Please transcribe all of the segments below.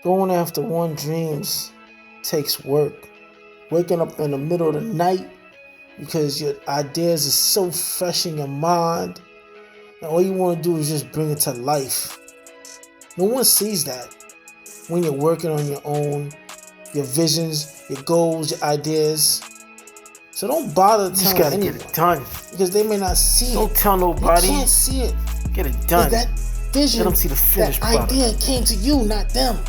Going after one dreams takes work. Waking up in the middle of the night because your ideas are so fresh in your mind, and all you want to do is just bring it to life. No one sees that when you're working on your own, your visions, your goals, your ideas. So don't bother telling anyone. Get it done. Because they may not see it. Don't tell nobody. They can't see it. Get it done. That vision, let them see the finished that idea product. came to you, not them.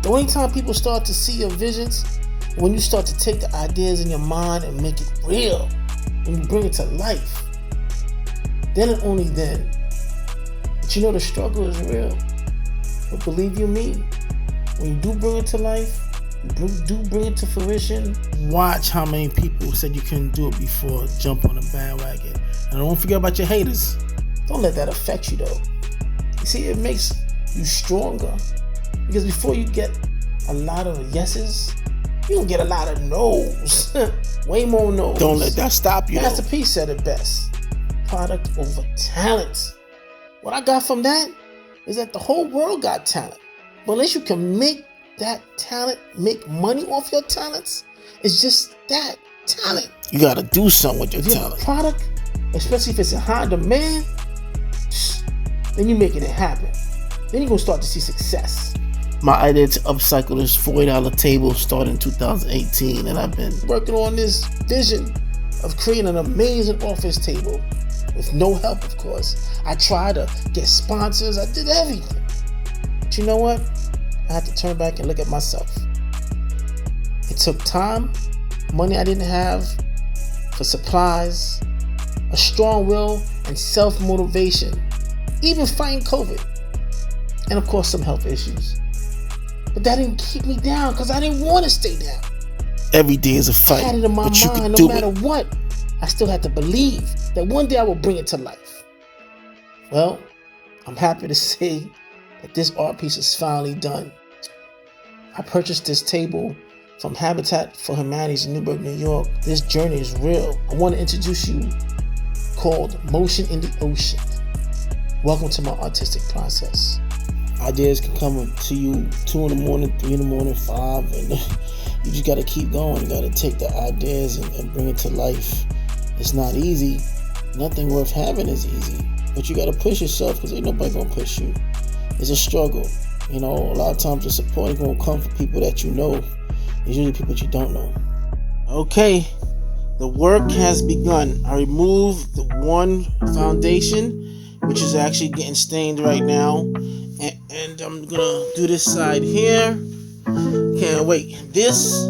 The only time people start to see your visions, when you start to take the ideas in your mind and make it real, when you bring it to life, then and only then. But you know the struggle is real. But believe you me, when you do bring it to life, you do bring it to fruition, watch how many people said you couldn't do it before jump on the bandwagon. And don't forget about your haters. Don't let that affect you though. You see, it makes you stronger. Because before you get a lot of yeses, you gonna get a lot of no's. Way more no's. Don't let that stop you. Master P said it best. Product over talent. What I got from that is that the whole world got talent. But unless you can make that talent, make money off your talents, it's just that, talent. You gotta do something with your if talent. Your product, especially if it's in high demand, then you're making it happen. Then you're gonna start to see success. My idea to upcycle this $40 table started in 2018, and I've been working on this vision of creating an amazing office table with no help, of course. I tried to get sponsors. I did everything. But you know what? I had to turn back and look at myself. It took time, money I didn't have, for supplies, a strong will, and self-motivation, even fighting COVID, and of course some health issues. But that didn't keep me down because I didn't want to stay down. Every day is a fight, I had it in my but you mind, can no do matter it. what, I still had to believe that one day I will bring it to life. Well, I'm happy to say that this art piece is finally done. I purchased this table from Habitat for Humanities in Newburgh, New York. This journey is real. I want to introduce you called Motion in the Ocean. Welcome to my artistic process. Ideas can come to you 2 in the morning, 3 in the morning, 5, and you just got to keep going. You got to take the ideas and bring it to life. It's not easy. Nothing worth having is easy, but you got to push yourself because ain't nobody gonna push you. It's a struggle. You know, a lot of times the support is gonna come from people that you know. It's usually people that you don't know. Okay, the work has begun. I removed the one foundation, which is actually getting stained right now. And I'm gonna do this side here. Can't wait. These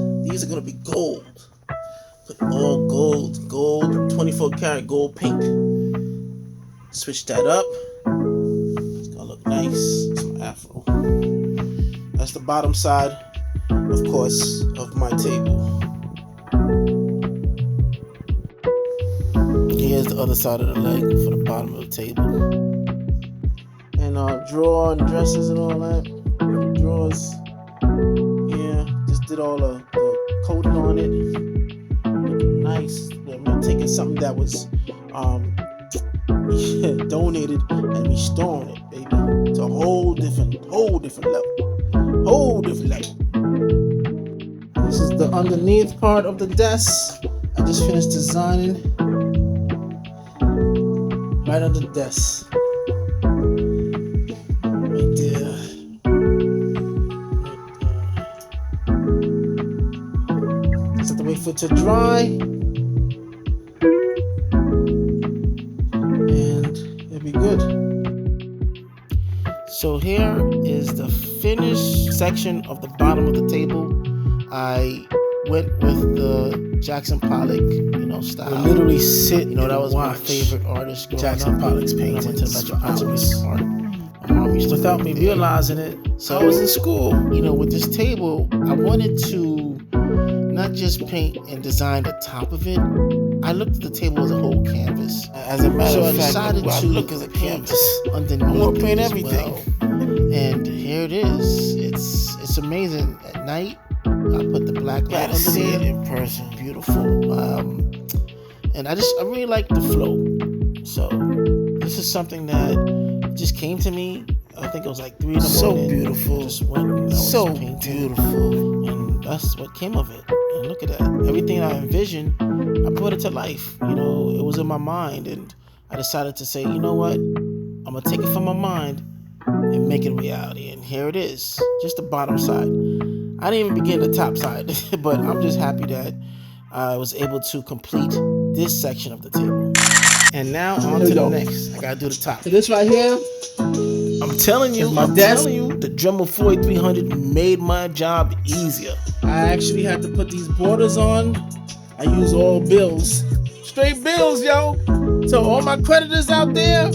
are gonna be gold. Put all gold, 24 karat gold paint. Switch that up. It's gonna look nice. It's my afro. That's the bottom side, of course, of my table. Here's the other side of the leg for the bottom of the table. And drawer and dressers and all that. Drawers. Yeah, just did all the coating on it. Looking nice. I'm taking something that was donated and restoring it, baby, to a whole different level. Whole different level. This is the underneath part of the desk. I just finished designing right under the desk. Wait for it to dry, and it'll be good. So here is the finished section of the bottom of the table. I went with the Jackson Pollock, style. I literally sit. That was my favorite artist. Jackson Pollock's paintings. I went to the Metropolitan Art. Without me realizing it, so I was in school. With this table, I wanted to not just paint and design the top of it. I looked at the table as a whole canvas. As a matter of fact, I decided to look as a canvas underneath. I want to paint everything. Well. And here it is. It's amazing. At night, I put the black light under see there. It in person. Beautiful. And I really like the flow. So this is something that just came to me. I think it was like 3 in the So morning. beautiful. Just went and I was So painting, beautiful. and that's what came of it. And look at that. Everything I envisioned, I brought it to life. You know, it was in my mind, and I decided to say, you know what? I'm gonna take it from my mind and make it a reality. And here it is, just the bottom side. I didn't even begin the top side, but I'm just happy that I was able to complete this section of the table. And now on to the next. I gotta do the top. So this right here, I'm telling you, the Dremel 4300 made my job easier. I actually had to put these borders on. I use all bills. Straight bills, yo. So all my creditors out there,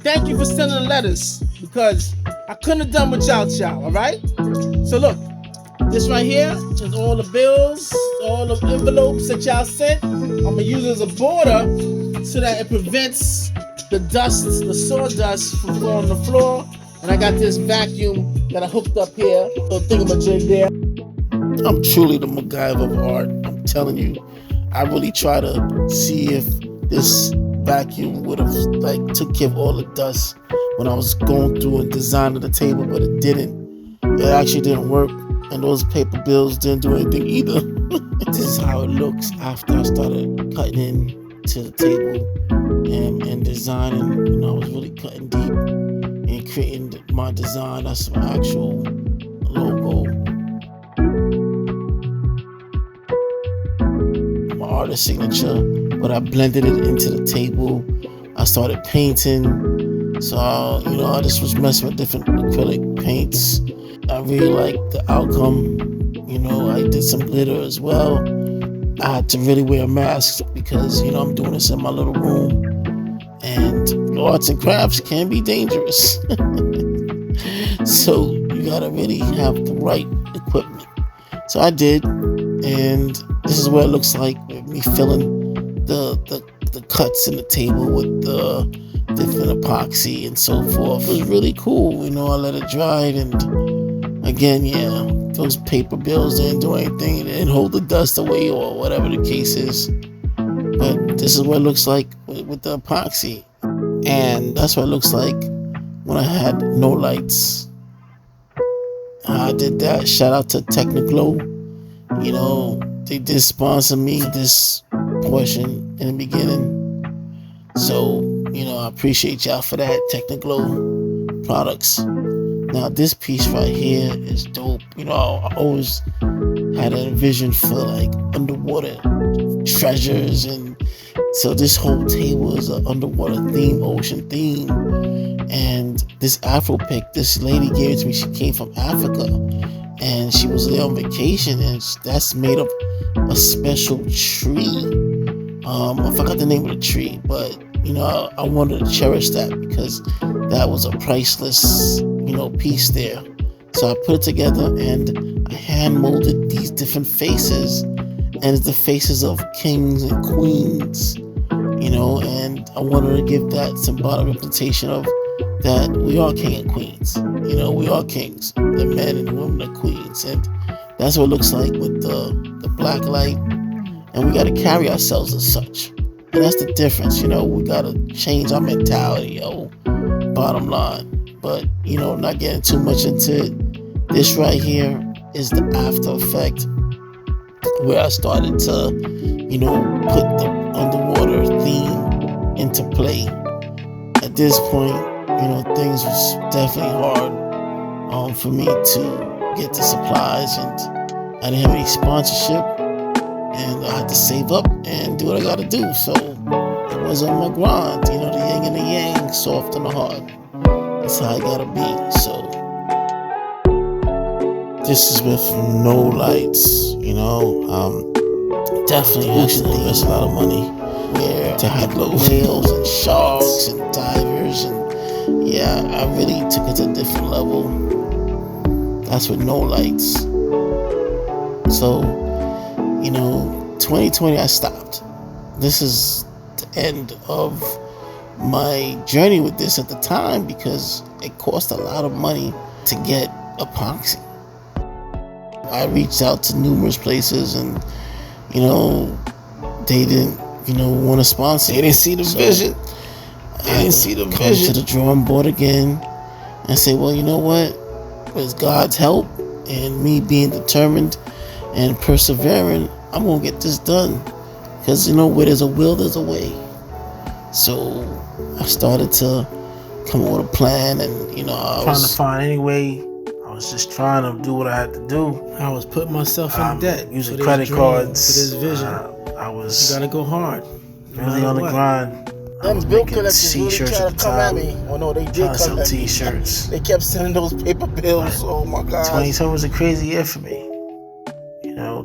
thank you for sending letters, because I couldn't have done without y'all, all right? So look, this right here is all the bills, all the envelopes that y'all sent. I'm gonna use it as a border so that it prevents the dust, the sawdust from falling on the floor. And I got this vacuum that I hooked up here, little thingamajig there. I'm truly the MacGyver of art. I'm telling you, I really try to see if this vacuum would have took care of all the dust when I was going through and designing the table, but it didn't. It actually didn't work, and those paper bills didn't do anything either. This is how it looks after I started cutting into the table and designing. You know, I was really cutting deep and creating my design. That's my actual logo. My artist signature, but I blended it into the table. I started painting. So, you know, I just was messing with different acrylic paints. I really liked the outcome. You know, I did some glitter as well. I had to really wear a mask because, you know, I'm doing this in my little room. And arts and crafts can be dangerous. So you gotta really have the right equipment. So I did, and this is what it looks like with me filling the cuts in the table with the different epoxy and so forth. It was really cool. You know, I let it dry, and again, yeah, those paper bills didn't do anything. They didn't hold the dust away or whatever the case is. But this is what it looks like with the epoxy. And that's what it looks like when I had no lights. I did that. Shout out to Technoglow. You know, they did sponsor me this portion in the beginning. So, you know, I appreciate y'all for that, Technoglow products. Now, this piece right here is dope. You know, I always had a vision for like underwater treasures, and so this whole table is an underwater theme, ocean theme. And this Afro pick, this lady gave it to me. She came from Africa, and she was there on vacation, and that's made of a special tree. I forgot the name of the tree, but you know, I wanted to cherish that because that was a priceless, you know, piece there. So I put it together and I hand molded these different faces, and it's the faces of kings and queens, you know, and I wanted to give that symbolic representation of that we are king and queens. You know, we are kings. The men and the women are queens, and that's what it looks like with the black light. And we got to carry ourselves as such. And that's the difference, you know. We got to change our mentality, yo. Bottom line. But, you know, not getting too much into it. This right here is the after effect where I started to, you know, put the underwater theme into play. At this point, you know, things was definitely hard for me to get the supplies, and I didn't have any sponsorship, and I had to save up and do what I gotta do. So I was on my grind, you know, the yin and the yang, soft and the hard. That's how I gotta be. So this is with no lights, you know. Definitely had to invest a lot of money. Yeah, I had whales and sharks and divers, and yeah, I really took it to a different level. That's with no lights. So, you know, 2020 I stopped. This is the end of my journey with this at the time because it cost a lot of money to get epoxy. I reached out to numerous places, and you know, they didn't, you know, want to sponsor. They didn't see the vision. They didn't see the vision. To the drawing board again, and say, well, you know what? With God's help and me being determined and persevering, I'm gonna get this done. Because where there's a will, there's a way. So I started to come up with a plan, and I was trying to find any way. I was just trying to do what I had to do. I was putting myself in debt, using credit cards for this vision. I was. You gotta go hard. Really on the grind. Them bill collectors really tried to come at me. Oh no, they did come at me. T-shirts. They kept sending those paper bills. Oh my God. 2020 was a crazy year for me.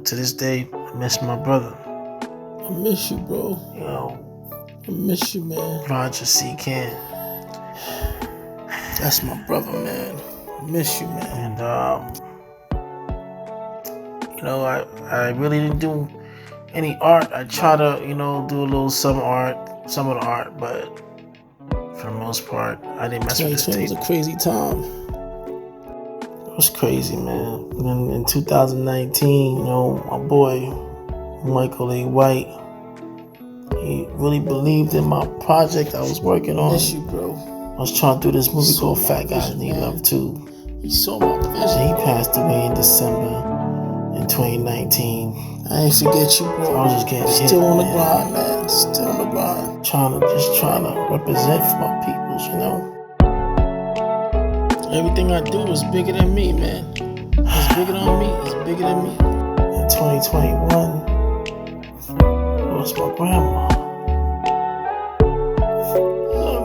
To this day, I miss my brother. I miss you, bro. I miss you, man. Roger C. Can. That's my brother, man. I miss you, man. And I really didn't do any art. I try to, do a little some of the art, but for the most part, I didn't mess with this tape. It was a crazy time. It was crazy, man. And then in 2019, my boy Michael A. White, he really believed in my project I was working on. Miss you, bro. I was trying to do this movie called Fat Guys Need Love Too. He saw my vision. And he passed away in December in 2019. I ain't forget you, bro. I was just getting still on the grind, man. Still on the grind. Trying to represent for my peoples, Everything I do is bigger than me, man. It's bigger than me. It's bigger than me. In 2021, I lost my grandma.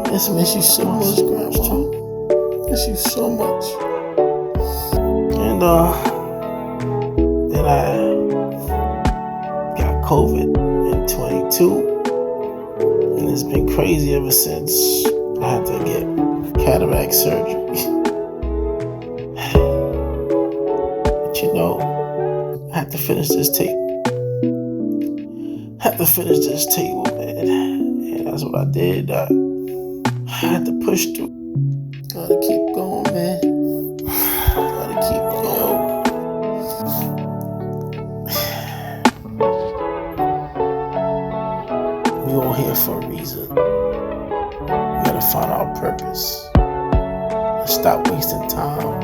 I miss you so much, grandma. Miss you so much. And then I got COVID in 22, and it's been crazy ever since. I had to get cataract surgery. But I had to finish this tape. Man. And that's what I did. I had to push through. Gotta keep going, man. Gotta keep going. We all here for a reason. We gotta find our purpose. Let's stop wasting time.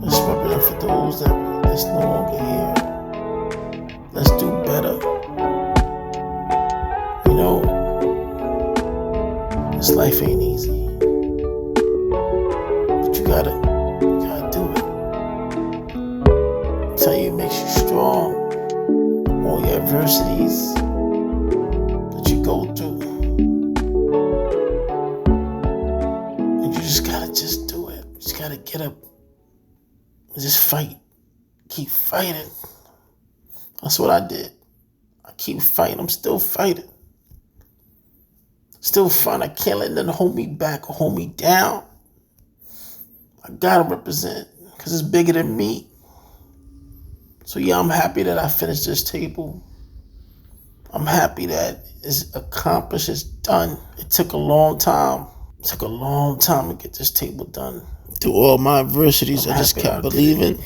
Let's represent for those that's no longer here. Let's do better. This life ain't easy, but you gotta do it. I tell you, it makes you strong. All your adversities that you go through, and you just gotta do it. You just gotta get up and just fight. Keep fighting. That's what I did. I keep fighting. I'm still fighting. Still fun. I can't let nothing hold me back or hold me down. I gotta represent because it's bigger than me. So yeah, I'm happy that I finished this table. I'm happy that it's accomplished. It's done. It took a long time. It took a long time to get this table done. Through all my adversities, I just kept believing.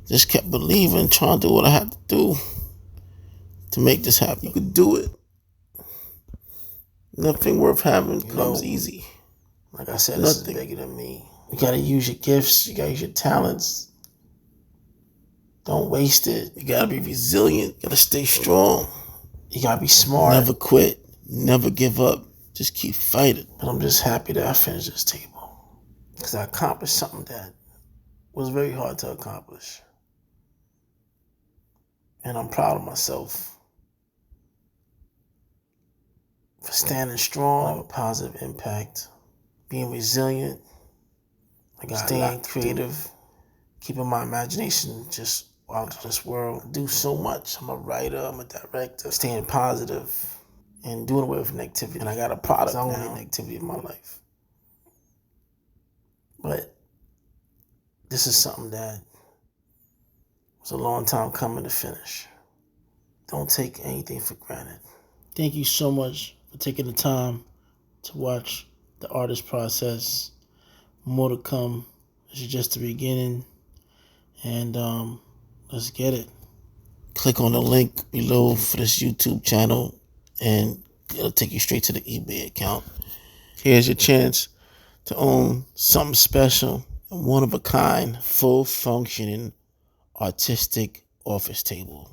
Just kept believing, trying to do what I had to do to make this happen. You could do it. Nothing worth having comes easy. Like I said, this is bigger than me. You gotta use your gifts. You gotta use your talents. Don't waste it. You gotta be resilient. You gotta stay strong. You gotta be smart. Never quit. Never give up. Just keep fighting. But I'm just happy that I finished this table. Because I accomplished something that was very hard to accomplish. And I'm proud of myself for standing strong, have a positive impact, being resilient, staying creative, keeping my imagination just out of this world. I do so much. I'm a writer, I'm a director, staying positive and doing away with negativity. And I got a product now. I don't need negativity in my life. But this is something that was a long time coming to finish. Don't take anything for granted. Thank you so much for taking the time to watch the artist process. More to come. This is just the beginning. And let's get it. Click on the link below for this YouTube channel and it'll take you straight to the eBay account. Here's your chance to own something special and one of a kind, full functioning artistic office table.